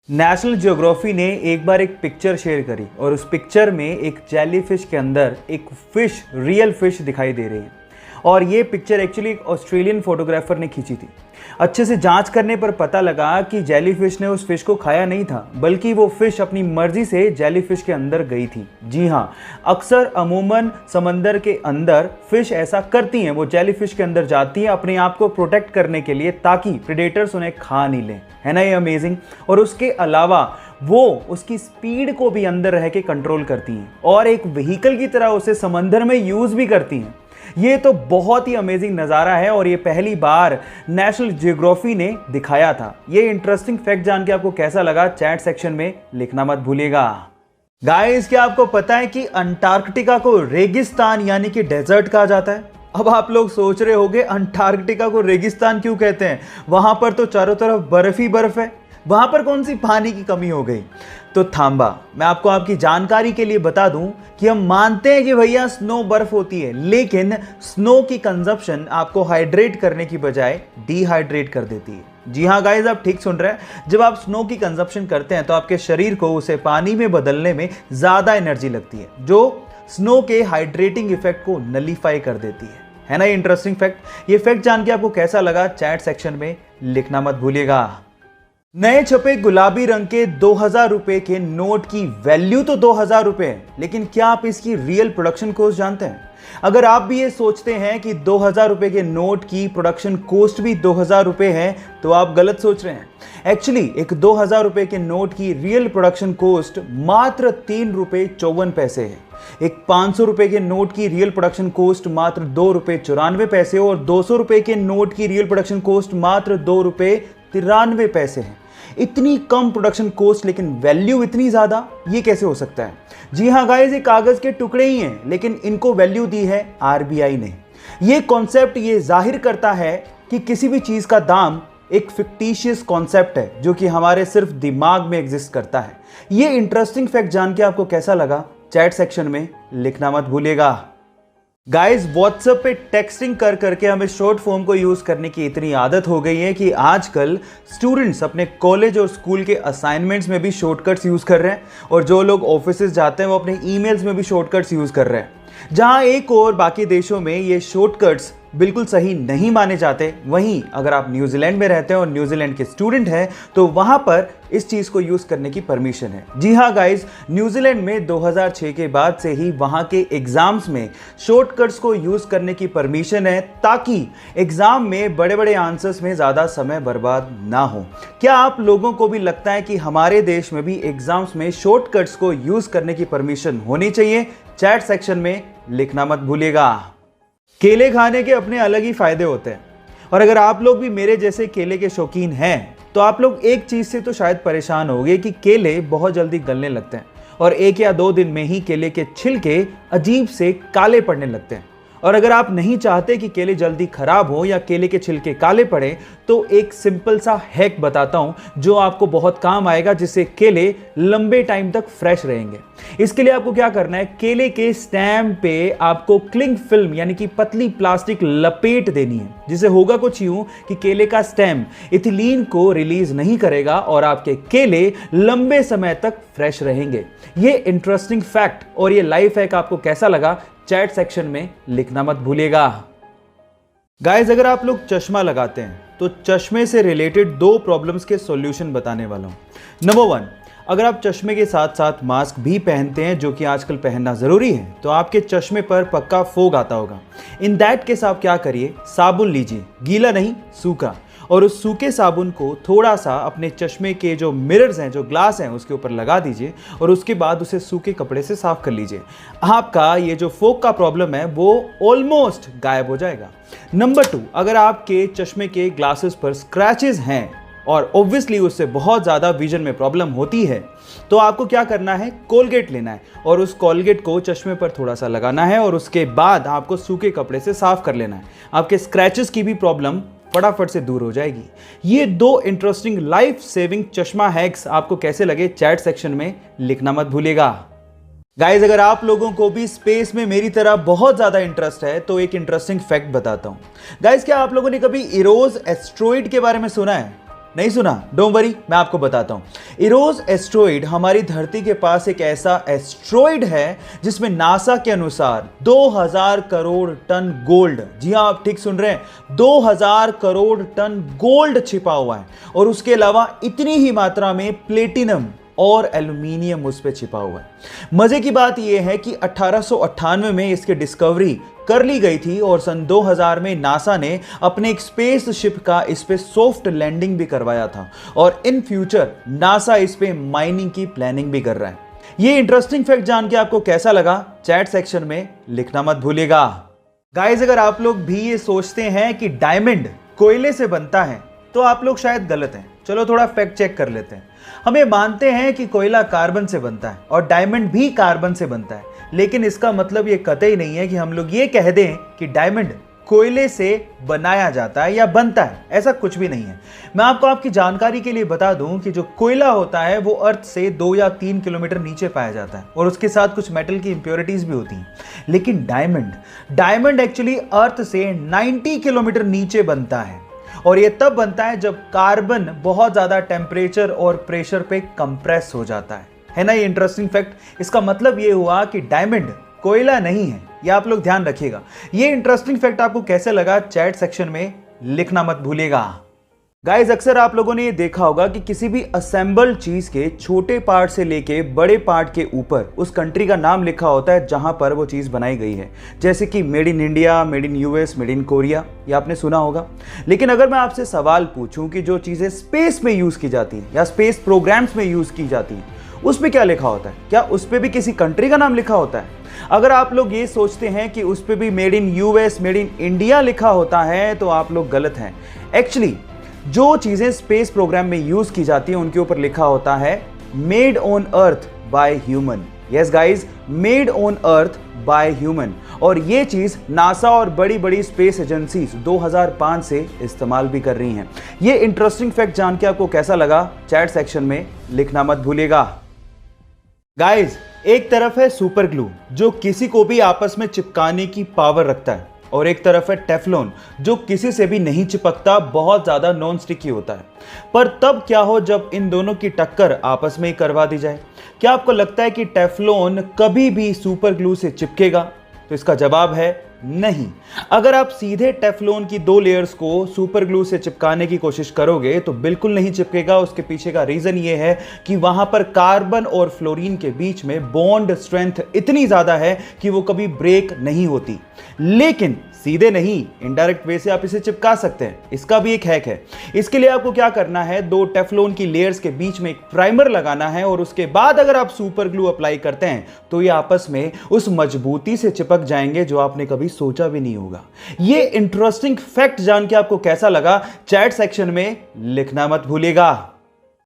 National geography ने एक बार एक पिक्चर शेयर करी और उस पिक्चर में एक जेलीफिश के अंदर एक फिश, रियल फिश दिखाई दे रही है। और ये पिक्चर एक्चुअली एक ऑस्ट्रेलियन फोटोग्राफर ने खींची थी। अच्छे से जांच करने पर पता लगा कि जेलीफिश ने उस फिश को खाया नहीं था, बल्कि वो फिश अपनी मर्जी से जेलीफिश के अंदर गई थी। जी हाँ, अक्सर अमूमन समंदर के अंदर फिश ऐसा करती हैं, वो जेलीफिश के अंदर जाती हैं अपने आप को प्रोटेक्ट करने के लिए, ताकि प्रेडेटर्स उन्हें खा नहीं लें। है ना ये अमेजिंग। और उसके अलावा वो उसकी स्पीड को भी अंदर रह के कंट्रोल करती हैं और एक व्हीकल की तरह उसे समंदर में यूज भी करती हैं। ये तो बहुत ही अमेजिंग नज़ारा है और ये पहली बार नेशनल ज्योग्राफी ने दिखाया था। ये इंटरेस्टिंग फैक्ट जान के आपको कैसा लगा, चैट सेक्शन में लिखना मत भूलिएगा। गाइस, क्या आपको पता है कि अंटार्कटिका को रेगिस्तान यानी कि डेजर्ट कहा जाता है? अब आप लोग सोच रहे होंगे अंटार्कटिका को रेगिस्तान क्यों कहते हैं, वहां पर तो चारों तरफ बर्फ ही बर्फ है, वहां पर कौन सी पानी की कमी हो गई? तो थांबा, मैं आपको आपकी जानकारी के लिए बता दूं कि हम मानते हैं कि भैया स्नो बर्फ होती है, लेकिन स्नो की कंजप्शन आपको हाइड्रेट करने की बजाय डिहाइड्रेट कर देती है। जी हाँ गाइस, आप ठीक सुन रहे हैं। जब आप स्नो की कंजप्शन करते हैं तो आपके शरीर को उसे पानी में बदलने में ज्यादा एनर्जी लगती है, जो स्नो के हाइड्रेटिंग इफेक्ट को नलीफाई कर देती है ना ये इंटरेस्टिंग फैक्ट। ये फैक्ट जान के आपको कैसा लगा, चैट सेक्शन में लिखना मत भूलिएगा। नए छपे गुलाबी रंग के 2000 रुपए के नोट की वैल्यू तो 2000 रुपए है, लेकिन क्या आप इसकी रियल प्रोडक्शन कॉस्ट जानते हैं? अगर आप भी ये सोचते हैं कि 2000 रुपए के नोट की प्रोडक्शन कॉस्ट भी 2000 रुपए है, तो आप गलत सोच रहे हैं। एक्चुअली एक 2000 रुपए के नोट की रियल प्रोडक्शन कॉस्ट मात्र 3 रुपए 54 पैसे है। एक 500 रुपए के नोट की रियल प्रोडक्शन कॉस्ट मात्र 2 रुपए 94 पैसे और 200 रुपए के नोट की रियल प्रोडक्शन कॉस्ट मात्र 2 रुपए 93 पैसे है। इतनी कम प्रोडक्शन कॉस्ट लेकिन वैल्यू इतनी ज्यादा, ये कैसे हो सकता है? जी हाँ गाइस, ये कागज के टुकड़े ही हैं, लेकिन इनको वैल्यू दी है आरबीआई ने। ये कॉन्सेप्ट ये जाहिर करता है कि किसी भी चीज का दाम एक फिक्टिशियस कॉन्सेप्ट है, जो कि हमारे सिर्फ दिमाग में एग्जिस्ट करता है। ये इंटरेस्टिंग फैक्ट जान के आपको कैसा लगा, चैट सेक्शन में लिखना मत भूलिएगा। गाइस, व्हाट्सएप पे टेक्सटिंग कर करके हमें शॉर्ट फॉर्म को यूज करने की इतनी आदत हो गई है कि आजकल स्टूडेंट्स अपने कॉलेज और स्कूल के असाइनमेंट्स में भी शॉर्टकट्स यूज कर रहे हैं, और जो लोग ऑफिसेज जाते हैं वो अपने ईमेल्स में भी शॉर्टकट्स यूज कर रहे हैं। जहां एक और बाकी देशों में ये शॉर्टकट्स बिल्कुल सही नहीं माने जाते, वहीं अगर आप न्यूजीलैंड में रहते हैं और न्यूजीलैंड के स्टूडेंट हैं तो वहां पर इस चीज को यूज करने की परमिशन है। जी हाँ गाइस, न्यूजीलैंड में 2006 के बाद से ही वहां के एग्जाम्स में शॉर्टकट्स को यूज करने की परमिशन है, ताकि एग्जाम में बड़े बड़े आंसर्स में ज्यादा समय बर्बाद ना हो। क्या आप लोगों को भी लगता है कि हमारे देश में भी एग्जाम्स में शॉर्टकट्स को यूज करने की परमिशन होनी चाहिए? चैट सेक्शन में लिखना मत भूलिएगा। केले खाने के अपने अलग ही फायदे होते हैं, और अगर आप लोग भी मेरे जैसे केले के शौकीन हैं तो आप लोग एक चीज से तो शायद परेशान होंगे कि केले बहुत जल्दी गलने लगते हैं और 1 या 2 दिन में ही केले के छिलके अजीब से काले पड़ने लगते हैं। और अगर आप नहीं चाहते कि केले जल्दी खराब हो या केले के छिलके काले पड़े, तो एक सिंपल सा हैक बताता हूं जो आपको बहुत काम आएगा, जिससे केले लंबे टाइम तक फ्रेश रहेंगे। इसके लिए आपको क्या करना है, केले के स्टेम पे आपको क्लिंग फिल्म यानी कि पतली प्लास्टिक लपेट देनी है, जिसे होगा कुछ यूं कि केले का स्टेम इथिलीन को रिलीज नहीं करेगा और आपके केले लंबे समय तक फ्रेश रहेंगे। ये इंटरेस्टिंग फैक्ट और ये लाइफ हैक आपको कैसा लगा, चैट सेक्शन में लिखना मत भूलिएगा। गाइस, अगर आप लोग चश्मा लगाते हैं तो चश्मे से रिलेटेड 2 प्रॉब्लम्स के सॉल्यूशन बताने वाला हूं। नंबर 1, अगर आप चश्मे के साथ साथ मास्क भी पहनते हैं, जो कि आजकल पहनना जरूरी है, तो आपके चश्मे पर पक्का फोग आता होगा। इन दैट केस आप क्या करिए, साबुन लीजिए, गीला नहीं सूखा, और उस सूखे साबुन को थोड़ा सा अपने चश्मे के जो मिरर्स हैं, जो ग्लास हैं, उसके ऊपर लगा दीजिए और उसके बाद उसे सूखे कपड़े से साफ कर लीजिए। आपका ये जो फोग का प्रॉब्लम है वो ऑलमोस्ट गायब हो जाएगा। नंबर 2, अगर आपके चश्मे के ग्लासेस पर स्क्रैचेस हैं और ऑब्वियसली उससे बहुत ज़्यादा विजन में प्रॉब्लम होती है, तो आपको क्या करना है, कोलगेट लेना है और उस कोलगेट को चश्मे पर थोड़ा सा लगाना है और उसके बाद आपको सूखे कपड़े से साफ कर लेना है। आपके स्क्रैचेस की भी प्रॉब्लम फटाफट से दूर हो जाएगी। ये 2 इंटरेस्टिंग लाइफ सेविंग चश्मा हैक्स आपको कैसे लगे, चैट सेक्शन में लिखना मत भूलिएगा। गाइज, अगर आप लोगों को भी स्पेस में मेरी तरह बहुत ज्यादा इंटरेस्ट है तो एक इंटरेस्टिंग फैक्ट बताता हूं। गाइज, क्या आप लोगों ने कभी इरोस एस्ट्रॉइड के बारे में सुना है? नहीं सुना? डोंट वरी, मैं आपको बताता हूं। इरोस एस्ट्रॉइड हमारी धरती के पास एक ऐसा एस्ट्रॉइड है जिसमें नासा के अनुसार 2000 करोड़ टन गोल्ड, जी हां आप ठीक सुन रहे हैं, 2000 करोड़ टन गोल्ड छिपा हुआ है। और उसके अलावा इतनी ही मात्रा में प्लेटिनम और एल्यूमिनियम उस पर छिपा हुआ है। मजे की बात यह है कि 1898 में इसकी डिस्कवरी कर ली गई थी और सन 2000 में नासा ने अपने एक स्पेस शिप का इस पे सॉफ्ट लैंडिंग भी करवाया था और इन फ्यूचर नासा इस पे माइनिंग की प्लानिंग भी कर रहा है। ये इंटरेस्टिंग फैक्ट जान के आपको कैसा लगा चैट सेक्शन में लिखना मत भूलिएगा। गाइस, अगर आप लोग भी ये सोचते हैं कि डायमंड कोयले से बनता है तो आप लोग शायद गलत हैं। चलो थोड़ा फैक्ट चेक कर लेते हैं। हम ये मानते हैं कि कोयला कार्बन से बनता है और डायमंड भी कार्बन से बनता है, लेकिन इसका मतलब ये कतई नहीं है कि हम लोग ये कह दें कि डायमंड कोयले से बनाया जाता है या बनता है। ऐसा कुछ भी नहीं है। मैं आपको आपकी जानकारी के लिए बता दूं कि जो कोयला होता है वो अर्थ से 2 या 3 किलोमीटर नीचे पाया जाता है और उसके साथ कुछ मेटल की इंप्योरिटीज भी होती हैं। लेकिन डायमंड एक्चुअली अर्थ से 90 किलोमीटर नीचे बनता है और ये तब बनता है जब कार्बन बहुत ज्यादा टेम्परेचर और प्रेशर पे कंप्रेस हो जाता है ना। ये इंटरेस्टिंग फैक्ट। इसका मतलब ये हुआ कि डायमंड कोयला नहीं है, ये आप लोग ध्यान रखिएगा। ये इंटरेस्टिंग फैक्ट आपको कैसे लगा चैट सेक्शन में लिखना मत भूलिएगा। गाइस, अक्सर आप लोगों ने ये देखा होगा कि किसी भी असेंबल्ड चीज के छोटे पार्ट से लेके बड़े पार्ट के ऊपर उस कंट्री का नाम लिखा होता है जहां पर वो चीज बनाई गई है, जैसे कि made in India, made in US, made in Korea, ये आपने सुना होगा। लेकिन अगर मैं आपसे सवाल पूछूं कि जो चीजें स्पेस में यूज की जाती हैं या स्पेस प्रोग्राम्स में यूज की जाती हैं उस पर क्या लिखा होता है? क्या उस पर भी किसी कंट्री का नाम लिखा होता है? अगर आप लोग ये सोचते हैं कि उस पर भी made in US, made in India लिखा होता है तो आप लोग गलत हैं। एक्चुअली जो चीजें स्पेस प्रोग्राम में यूज की जाती हैं उनके ऊपर लिखा होता है made on earth by human. Yes guys, made on earth by human. और ये चीज नासा और बड़ी बड़ी स्पेस एजेंसीज 2005 से इस्तेमाल भी कर रही हैं। ये इंटरेस्टिंग फैक्ट जान के आपको कैसा लगा चैट सेक्शन में लिखना मत भूलिएगा। गाइस, एक तरफ है सुपर ग्लू जो किसी को भी आपस में चिपकाने की पावर रखता है और एक तरफ है टेफ्लॉन जो किसी से भी नहीं चिपकता, बहुत ज्यादा नॉन स्टिकी होता है। पर तब क्या हो जब इन दोनों की टक्कर आपस में ही करवा दी जाए? क्या आपको लगता है कि टेफ्लॉन कभी भी सुपर ग्लू से चिपकेगा? तो इसका जवाब है नहीं। अगर आप सीधे टेफ्लॉन की 2 लेयर्स को सुपर ग्लू से चिपकाने की कोशिश करोगे तो बिल्कुल नहीं चिपकेगा। उसके पीछे का रीजन ये है कि वहां पर कार्बन और फ्लोरीन के बीच में बॉन्ड स्ट्रेंथ इतनी ज्यादा है कि वो कभी ब्रेक नहीं होती। लेकिन सीधे नहीं, इनडायरेक्ट वे से आप इसे चिपका सकते हैं। इसका भी एक हैक है। इसके लिए आपको क्या करना है, 2 टेफ्लॉन की लेयर्स के बीच में एक प्राइमर लगाना है और उसके बाद अगर आप सुपर ग्लू अप्लाई करते हैं तो ये आपस में उस मजबूती से चिपक जाएंगे जो आपने कभी सोचा भी नहीं होगा। ये इंटरेस्टिंग फैक्ट जान के आपको कैसा लगा चैट सेक्शन में लिखना मत भूलिएगा।